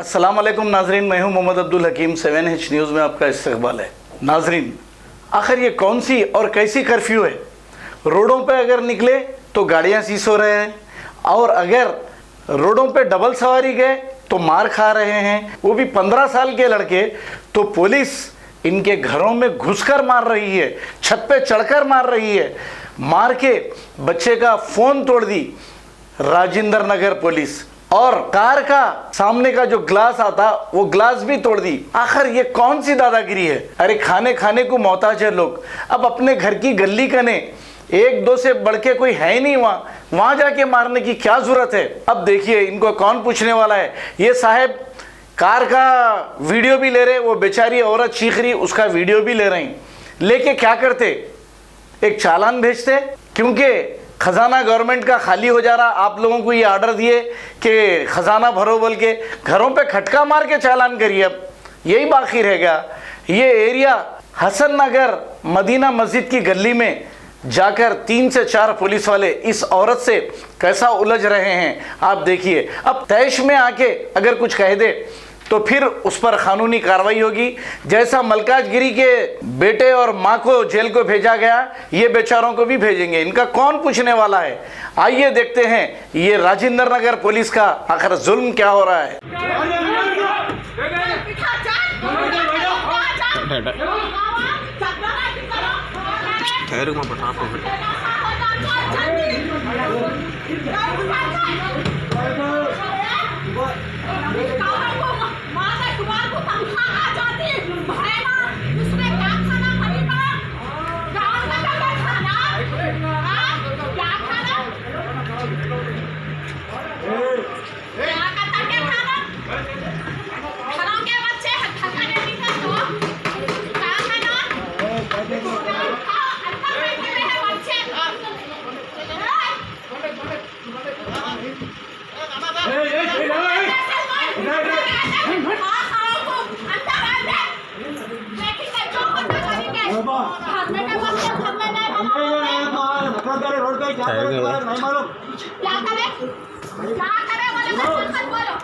अस्सलाम वालेकुम नाजरीन, मैं हूं मोहम्मद अब्दुल हकीम। 7H न्यूज़ में आपका इस्तकबाल है। नाजरीन, आखिर ये कौन सी और कैसी कर्फ्यू है? रोडों पे अगर निकले तो गाड़ियां सीज हो रहे हैं, और अगर रोडों पे डबल सवारी गए तो मार खा रहे हैं, वो भी 15 साल के लड़के। तो पुलिस इनके घरों में घुसकर मार रही है, छत पे चढ़कर मार रही है। मार के बच्चे का फ़ोन तोड़ दी राजेंद्र नगर पुलिस, और कार का सामने का जो ग्लास आता वो ग्लास भी तोड़ दी। आखिर ये कौन सी दादागिरी है? अरे खाने खाने को मोहताज है लोग। अब अपने घर की गली कने एक दो से बढ़ के कोई है ही नहीं, वहां जाके मारने की क्या जरूरत है? अब देखिए इनको कौन पूछने वाला है। ये साहब कार का वीडियो भी ले रहे, वो बेचारी औरत चीख रही उसका वीडियो भी ले रही। लेके क्या करते? एक चालान भेजते, क्योंकि खजाना गवर्नमेंट का खाली हो जा रहा। आप लोगों को ये ऑर्डर दिए कि खजाना भरो बोल के, घरों पे खटका मार के चालान करिए। अब यही बाकी रह गया। ये एरिया हसन नगर मदीना मस्जिद की गली में जाकर 3 से 4 पुलिस वाले इस औरत से कैसा उलझ रहे हैं आप देखिए। अब तैश में आके अगर कुछ कह दे तो फिर उस पर कानूनी कार्रवाई होगी। जैसा मलकाजगिरी के बेटे और माँ को जेल को भेजा गया, ये बेचारों को भी भेजेंगे। इनका कौन पूछने वाला है? आइए देखते हैं ये राजेंद्र नगर पुलिस का आखिर जुल्म क्या हो रहा है।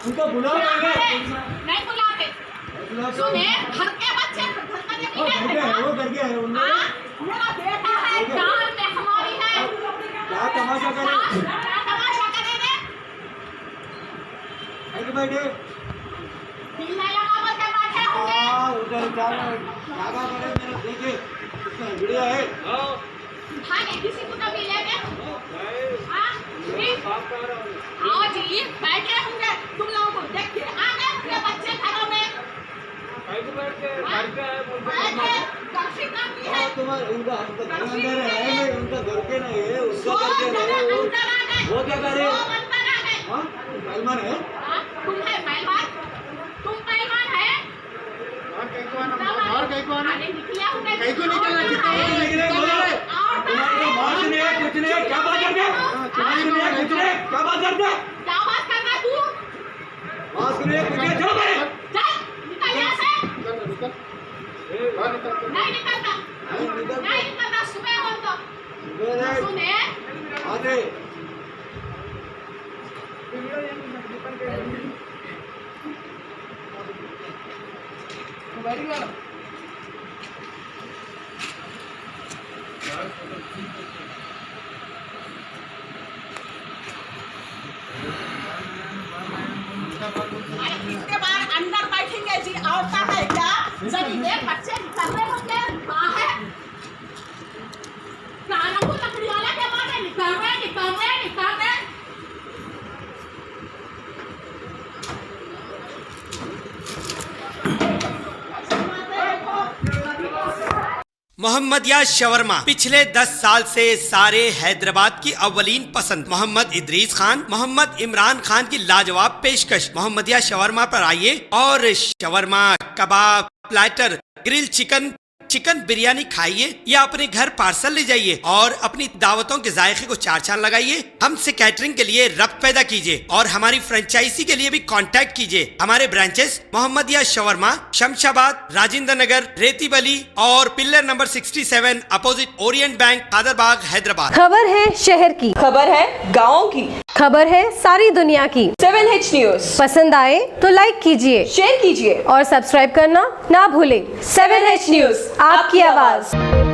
उनको बुलाओ, नहीं बुलाते। सुने, घर के बच्चे वो करके है, मेरा बेटा है, जान में हमारी है। क्या तमाशा करे? क्या तमाशा करेंगे? बैठे दिल में लगा बोल के बैठे होंगे। उधर जागा करे, मेरा देखिए इसका वीडियो है। भाई किसी को तो मिलेंगे। आज ये बैठे होंगे, तुम लोगों को देख के आ गए अपने बच्चे घरों में। तुम्हारा उनका अंदर है, उनका घर के नहीं है, उसका करके नहीं। वो क्या करे? पहलवान है? तुम है पहलवान? तुम पहलवान है? और निकला होगा? कैसे निकलना? तुम्हारे नहीं है, कुछ नहीं है। क्या बात करते? कुछ नहीं, क्या बात करते? क्या बात करना तू? मास्क नहीं है, कुछ नहीं। चलो मेरे चल, निकल यहाँ से। नहीं निकलता, सुबह बोल तो सुने आते। इसके बाद अंदर बैठेंगे जी। औरता है क्या? जब ये बच्चे निकल रहे होंगे बाहर, कानों को लकड़ी वाला के मारे निकल रहे। मोहम्मदिया शवरमा पिछले 10 साल से सारे हैदराबाद की अव्वलीन पसंद मोहम्मद इदरीस खान, मोहम्मद इमरान खान की लाजवाब पेशकश। मोहम्मदिया शवरमा पर आइए और शवरमा, कबाब, platter, grill chicken, chicken biryani खाइए या अपने घर पार्सल ले जाइए और अपनी दावतों के जायके को 4 चांद लगाइए। हमसे कैटरिंग के लिए रब्त पैदा कीजिए और हमारी फ्रेंचाइजी के लिए भी कांटेक्ट कीजिए। हमारे ब्रांचेस मोहम्मदिया शवरमा, शमशाबाद, राजेंद्र नगर, रेती बली और pillar number 67 opposite Orient bank, Kadarbagh, Hyderabad. खबर है शहर की, खबर है गाँव की। खबर है सारी दुनिया की। 7H न्यूज पसंद आए तो लाइक कीजिए, शेयर कीजिए और सब्सक्राइब करना ना भूलें। 7H न्यूज, आपकी आवाज।